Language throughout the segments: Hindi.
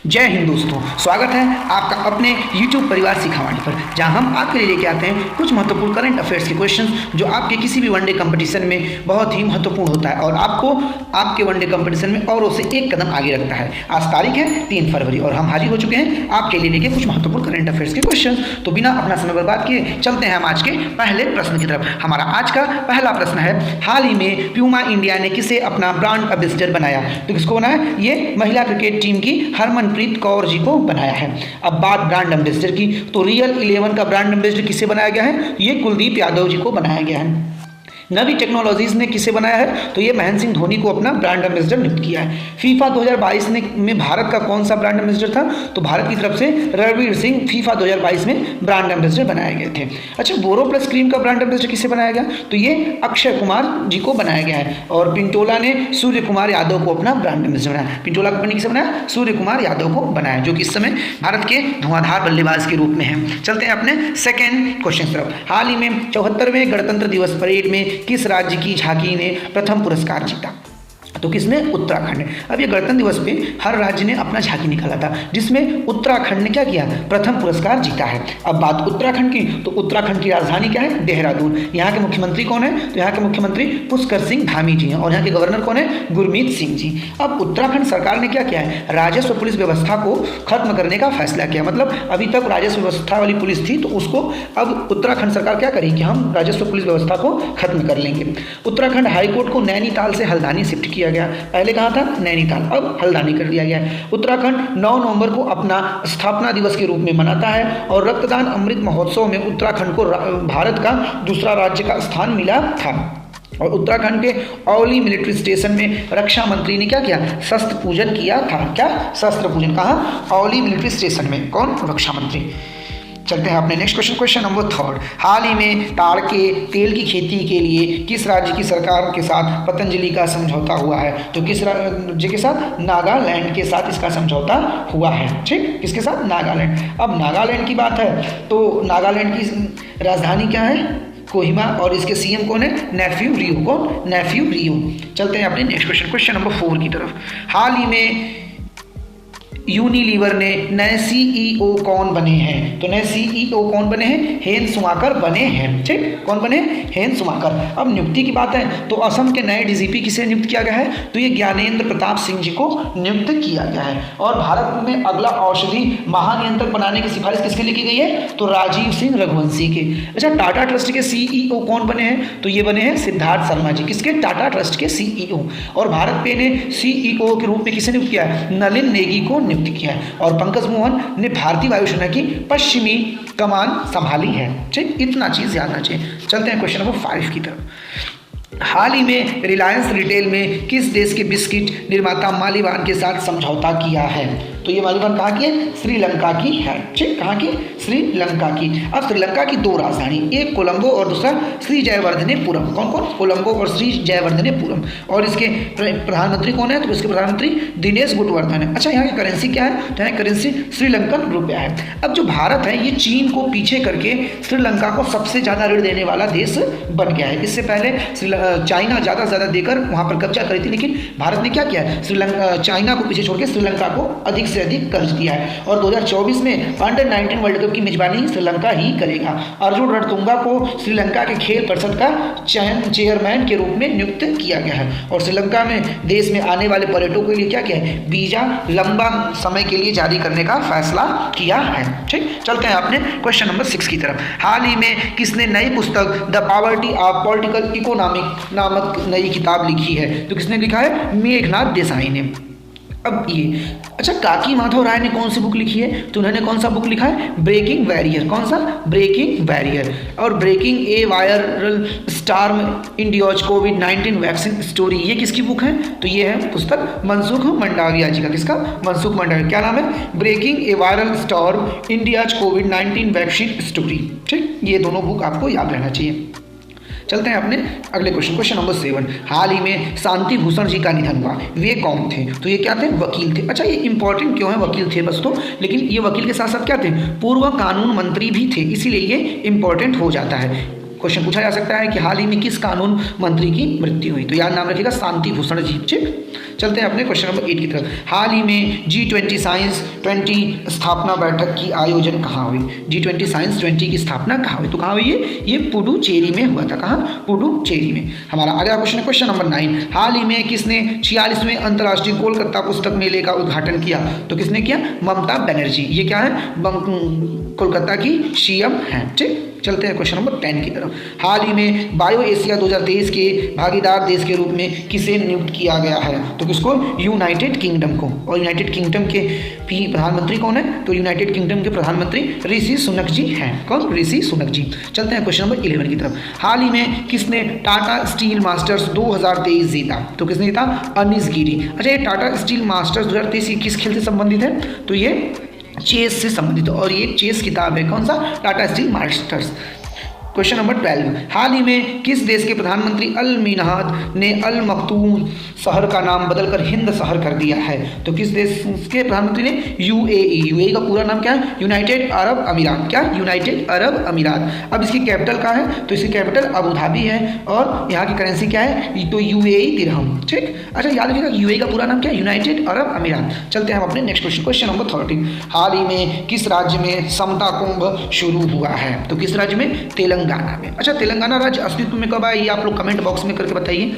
जय हिंद दोस्तों, स्वागत है आपका अपने YouTube परिवार सिखावाणी पर, जहां हम आपके लिए लेके आते हैं कुछ महत्वपूर्ण करंट अफेयर्स के क्वेश्चंस जो आपके किसी भी वनडे कंपटीशन में बहुत ही महत्वपूर्ण होता है और आपको आपके वनडे कंपटीशन में औरों से एक कदम आगे रखता है। आज तारीख है 3 फरवरी और हम हाजिर हो चुके हैं आपके लिए लेके कुछ महत्वपूर्ण करंट अफेयर्स के क्वेश्चन। तो बिना अपना समय बर्बाद किए चलते हैं हम आज के पहले प्रश्न की तरफ। हमारा आज का पहला प्रश्न है, हाल ही में प्यूमा इंडिया ने किसे अपना ब्रांड एम्बेसडर बनाया? तो किसको बनाया? ये महिला क्रिकेट टीम की हरमनप्रीत कौर जी को बनाया है। अब बात ब्रांड एम्बेसडर की, तो रियल 11 का ब्रांड एम्बेसडर किसे बनाया गया है? ये कुलदीप यादव जी को बनाया गया है। नवी टेक्नोलॉजीज ने किसे बनाया है? तो ये महेंद्र सिंह धोनी को अपना ब्रांड एम्बेसडर नियुक्त किया है। फीफा 2022 में भारत का कौन सा ब्रांड एम्बेसडर था? तो भारत की तरफ से रणवीर सिंह फीफा 2022 में ब्रांड एम्बेसडर बनाए गए थे। अच्छा, बोरो प्लस क्रीम का ब्रांड एम्बेसडर किसे बनाया गया? तो ये अक्षय कुमार जी को बनाया गया है। और पिंटोला ने सूर्य कुमार यादव को अपना ब्रांड एम्बेसडर बनाया। पिंटोला कंपनी किसे बनाया? सूर्य कुमार यादव को बनाया, जो कि इस समय भारत के धुआंधार बल्लेबाज के रूप में है। चलते हैं अपने सेकेंड क्वेश्चन की तरफ। हाल ही में 74वें गणतंत्र दिवस परेड में किस राज्य की झांकी ने प्रथम पुरस्कार जीता? तो किसने? उत्तराखंड। अब ये गणतंत्र दिवस पे हर राज्य ने अपना झांकी निकाला था, जिसमें उत्तराखंड ने क्या किया? प्रथम पुरस्कार जीता है। अब बात उत्तराखंड की, तो उत्तराखंड की राजधानी क्या है? देहरादून। यहाँ के मुख्यमंत्री कौन है? तो यहाँ के मुख्यमंत्री पुष्कर सिंह धामी जी हैं और यहाँ के गवर्नर कौन है? गुरमीत सिंह जी। अब उत्तराखंड सरकार ने क्या किया है? राजस्व पुलिस व्यवस्था को खत्म करने का फैसला किया। मतलब अभी तक राजस्व व्यवस्था वाली पुलिस थी, तो उसको अब उत्तराखंड सरकार क्या करेगी कि हम राजस्व पुलिस व्यवस्था को खत्म कर लेंगे। उत्तराखंड हाईकोर्ट को नैनीताल से हल्द्वानी शिफ्ट किया गया। पहले कहाँ था? नैनीताल, अब हल्द्वानी कर दिया गया है। उत्तराखंड 9 नवंबर को अपना स्थापना दिवस के रूप में मनाता है और रक्तदान अमृत महोत्सव में उत्तराखंड को भारत का दूसरा राज्य का स्थान मिला था। और उत्तराखंड के औली मिलिट्री स्टेशन में रक्षा मंत्री ने क्या किया? शस्त्र पूजन किया था। क्या? शस्त्र पूजन। कहाँ? औली मिलिट्री स्टेशन में। कौन? रक्षा मंत्री। चलते हैं अपने नेक्स्ट क्वेश्चन नंबर 3। हाल ही में ताड़ के तेल की खेती के लिए किस राज्य की सरकार के साथ पतंजलि का समझौता हुआ है? तो किस राज्य के साथ? नागालैंड के साथ इसका समझौता हुआ है। ठीक, किसके साथ? नागालैंड। अब नागालैंड की बात है तो नागालैंड की राजधानी क्या है? कोहिमा। और इसके सीएम कौन है? नेफ्यू रियो। कौन? नेफ्यू रियो। चलते हैं अपने नेक्स्ट क्वेश्चन नंबर 4 की तरफ। हाल ही में यूनिलीवर ने नए सीईओ कौन बने हैं? तो नए सीईओ कौन बने हैं? हेन सुमाकर बने हैं। ठीक, कौन बने? हेन सुमाकर। अब नियुक्ति की बात है तो असम के नए डीजीपी किसे नियुक्त किया गया है? तो ये ज्ञानेंद्र प्रताप सिंह जी को नियुक्त किया गया है। और भारत में अगला औषधि महानियंत्रक बनाने की सिफारिश किसके लिए की गई है? तो राजीव सिंह रघुवंशी के। अच्छा, टाटा ट्रस्ट के सीईओ कौन बने हैं? तो ये बने हैं सिद्धार्थ शर्मा जी। किसके? टाटा ट्रस्ट के सीईओ। और भारत पे ने सीईओ के रूप में किसे नियुक्त किया है? नलिन नेगी को नियुक्त किया है। और पंकज मोहन ने भारतीय वायुसेना की पश्चिमी कमान संभाली है। ठीक, इतना चीज याद रखना चाहिए। चलते हैं क्वेश्चन नंबर 5 की तरफ। हाल ही में रिलायंस रिटेल में किस देश के बिस्किट निर्माता मालीवान के साथ समझौता किया है? तो ये मालीवान कहाँ की है? श्रीलंका की है। ठीक, कहाँ की? श्रीलंका की। अब श्रीलंका की 2 राजधानी, एक कोलंबो और दूसरा श्री जयवर्धनेपुरम। कौन कौन? कोलंबो और श्री जयवर्धनेपुरम। और इसके प्रधानमंत्री कौन है? तो इसके प्रधानमंत्री दिनेश गुणवर्धन है। अच्छा, यहाँ की करेंसी क्या है? तो यहाँ करेंसी श्रीलंकन रुपया है। अब जो भारत है ये चीन को पीछे करके श्रीलंका को सबसे ज़्यादा ऋण देने वाला देश बन गया है। इससे पहले चाइना ज़्यादा से ज़्यादा देकर वहाँ पर कब्जा करी थी, लेकिन भारत ने क्या किया है? चाइना को पीछे छोड़ के श्रीलंका को अधिक से अधिक कर्ज दिया है। और 2024 में अंडर 19 वर्ल्ड कप की मेजबानी श्रीलंका ही करेगा। अर्जुन रणतुंगा को श्रीलंका के खेल परिषद का चेयरमैन के रूप में नियुक्त किया गया है। और श्रीलंका में देश में आने वाले पर्यटकों के लिए क्या किया है? वीजा लंबा समय के लिए जारी करने का फैसला किया है। ठीक, चलते हैं अपने क्वेश्चन नंबर 6 की तरफ। हाल ही में किसने नई पुस्तक the poverty of political economic नामक नई किताब लिखी है? तो किसने लिखा है? मेघनाथ देसाई ने। अब ये अच्छा, काकी माधव राय ने कौन सी बुक लिखी है? तो उन्होंने कौन सा बुक लिखा है? Breaking barrier. कौन सा? Breaking barrier. और breaking a viral storm India's कोविड-19 वैक्सीन स्टोरी, ये किसकी बुक है? तो ये है पुस्तक मनसुख मंडाविया जी का। किसका? मनसुख मंडाविया। क्या नाम है? Breaking a viral storm India's कोविड-19 वैक्सीन स्टोरी। ठीक, ये दोनों बुक आपको याद रहना चाहिए। चलते हैं अपने अगले क्वेश्चन नंबर 7। हाल ही में शांति भूषण जी का निधन हुआ। वे कौन थे? तो ये क्या थे? वकील थे। अच्छा, ये इंपॉर्टेंट क्यों है? वकील थे बस तो, लेकिन ये वकील के साथ साथ क्या थे? पूर्व कानून मंत्री भी थे, इसीलिए ये इंपॉर्टेंट हो जाता है। क्वेश्चन पूछा जा सकता है कि हाल ही में किस कानून मंत्री की मृत्यु हुई, तो याद नाम रखिएगा शांति भूषण जी। ठीक, चलते हैं अपने क्वेश्चन नंबर 8 की तरफ। हाल ही में G20 साइंस 20 स्थापना बैठक की आयोजन कहाँ हुई? G20 साइंस 20 की स्थापना कहाँ हुई? तो कहाँ हुई ये पुडुचेरी में हुआ था। कहाँ? पुडुचेरी में। हमारा अगला क्वेश्चन है क्वेश्चन नंबर 9। हाल ही में किसने 46वें अंतर्राष्ट्रीय कोलकाता पुस्तक मेले का उद्घाटन किया? तो किसने किया? ममता बनर्जी। ये क्या है? कोलकाता की सीएम हैं। ठीक, चलते हैं क्वेश्चन नंबर 10 की तरफ। हाल ही में बायो एशिया 2023 के भागीदार देश के रूप में किसे नियुक्त किया गया है? तो किसको? यूनाइटेड किंगडम को। और यूनाइटेड किंगडम के प्रधानमंत्री कौन है? तो यूनाइटेड किंगडम के प्रधानमंत्री ऋषि सुनक जी हैं। कौन? ऋषि सुनक जी। चलते हैं क्वेश्चन नंबर 11 की तरफ। हाल ही में किसने टाटा स्टील मास्टर्स 2023 जीता? तो किसने जीता? अनीश गिरी। अच्छा, ये टाटा स्टील मास्टर्स 2023 किस खेल से संबंधित है? तो ये चेस से संबंधित, और ये चेस किताब है। कौन सा? Tata steel masters. Question number 12। हाल ही में किस देश के प्रधानमंत्री अल मिन्हाद ने अल मखतूम शहर का नाम बदलकर हिंद शहर कर दिया है? तो किस देश के प्रधानमंत्री ने? यूएई। यूएई का पूरा नाम क्या है? यूनाइटेड अरब अमीरात। क्या? यूनाइटेड अरब अमीरात। अब इसकी कैपिटल कहाँ है? तो इसकी कैपिटल अबू धाबी है, और यहाँ की करेंसी क्या है? तो यूएई दिरहम। ठीक, अच्छा याद रखिएगा यूएई का पूरा नाम क्या है? यूनाइटेड अरब अमीरात। चलते हैं हम अपने नेक्स्ट क्वेश्चन, क्वेश्चन नंबर 13। हाल ही में किस राज्य में समता कुंभ शुरू हुआ है? तो किस राज्य में? तेलंगाना में। अच्छा, तेलंगाना राज्य अस्तित्व में कब आया? ये आप लोग कमेंट बॉक्स में करके बताइए।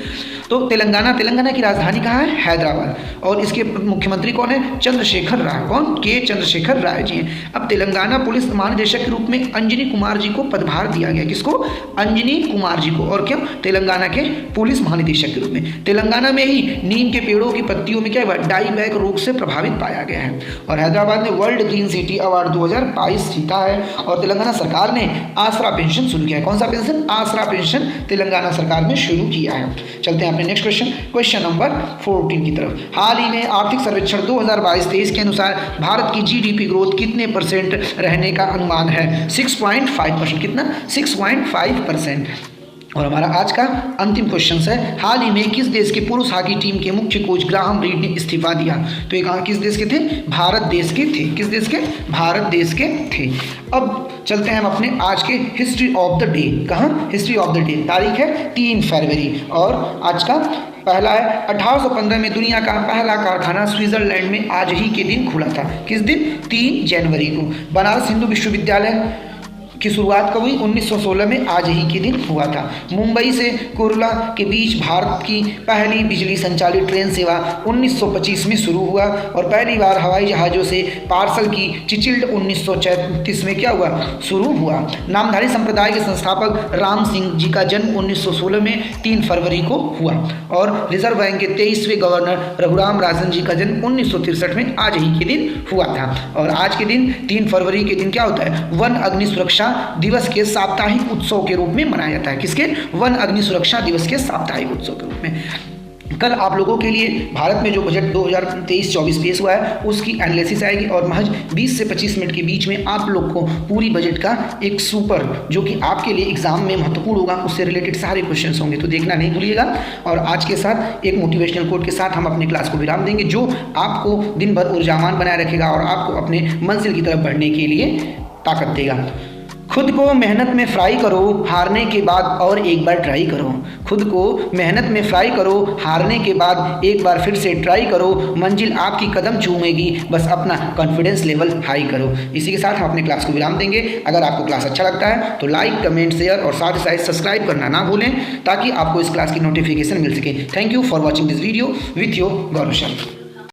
तो तेलंगाना की राजधानी कहाँ है? हैदराबाद। और इसके मुख्यमंत्री कौन है? चंद्रशेखर राय। कौन? के चंद्रशेखर राय जी हैं। अब तेलंगाना पुलिस महानिदेशक के रूप में अंजनी कुमार जी को पदभार दिया गया। किसको? अंजनी कुमार जी को। और क्यों? तेलंगाना के पुलिस महानिदेशक के रूप में। तेलंगाना में ही नीम के पेड़ों की पत्तियों में क्या हुआ? डाईबैक रोग से प्रभावित पाया गया है। और हैदराबाद ने वर्ल्ड ग्रीन सिटी अवार्ड 2022 जीता है। और तेलंगाना सरकार ने आसरा पेंशन शुरू किया है। कौन सा पेंशन? आसरा पेंशन तेलंगाना सरकार ने शुरू किया है। चलते हैं अपने नेक्स्ट क्वेश्चन, क्वेश्चन नंबर 14 की तरफ। हाल ही में आर्थिक सर्वेक्षण 2022-23 के अनुसार भारत की जीडीपी ग्रोथ कितने % रहने का अनुमान है? 6.5%। कितना? 6.5%। और हमारा आज का अंतिम क्वेश्चन है, हाल ही में किस देश के पुरुष हॉकी टीम के मुख्य कोच ग्राहम रीड ने इस्तीफा दिया? तो ये कहाँ किस देश के थे? भारत देश के थे। किस देश के? भारत देश के थे। अब चलते हैं हम अपने आज के हिस्ट्री ऑफ द डे। कहाँ? History of the day. तारीख है 3 फरवरी, और आज का पहला है 1815 में दुनिया का पहला कारखाना स्विट्जरलैंड में आज ही के दिन खुला था। किस दिन? 3 जनवरी को। बनारस हिंदू विश्वविद्यालय की शुरुआत कब हुई? 1916 में आज ही के दिन हुआ था। मुंबई से कुर्ला के बीच भारत की पहली बिजली संचालित ट्रेन सेवा 1925 में शुरू हुआ। और पहली बार हवाई जहाज़ों से पार्सल की चिचिल्ड 1934 में क्या हुआ? शुरू हुआ। नामधारी संप्रदाय के संस्थापक राम सिंह जी का जन्म 1916 में 3 फरवरी को हुआ। और रिजर्व बैंक के 23वें गवर्नर रघुराम राजन जी का जन्म 1963 में आज ही के दिन हुआ था। और आज के दिन 3 फरवरी के दिन क्या होता है? वन अग्नि सुरक्षा दिवस के साप्ताहिक उत्सव के रूप में मनाया जाता है। किसके? वन अग्नि सुरक्षा दिवस के साप्ताहिक उत्सव के रूप में। कल आप लोगों के लिए भारत में जो बजट 2023-24 पेश हुआ है उसकी एनालिसिस आएगी, और महज 20 से 25 मिनट के बीच में आप लोग को पूरी बजट का एक सुपर, जो कि आपके लिए एग्जाम में महत्वपूर्ण होगा, उससे रिलेटेड सारे क्वेश्चंस होंगे, तो देखना नहीं भूलिएगा। और आज के साथ एक मोटिवेशनल कोट के साथ हम अपने क्लास को विराम देंगे, जो आपको दिन भर ऊर्जावान बनाए रखेगा और आपको अपने मंजिल की तरफ बढ़ने के लिए ताकत देगा। खुद को मेहनत में फ्राई करो, हारने के बाद और एक बार ट्राई करो। खुद को मेहनत में फ्राई करो, हारने के बाद एक बार फिर से ट्राई करो। मंजिल आपकी कदम चूमेगी, बस अपना कॉन्फिडेंस लेवल हाई करो। इसी के साथ हम अपने क्लास को विराम देंगे। अगर आपको क्लास अच्छा लगता है तो लाइक, कमेंट, शेयर और साथ ही साथ सब्सक्राइब करना ना भूलें, ताकि आपको इस क्लास की नोटिफिकेशन मिल सके। Thank you for watching this video with your Gaurav Sharma.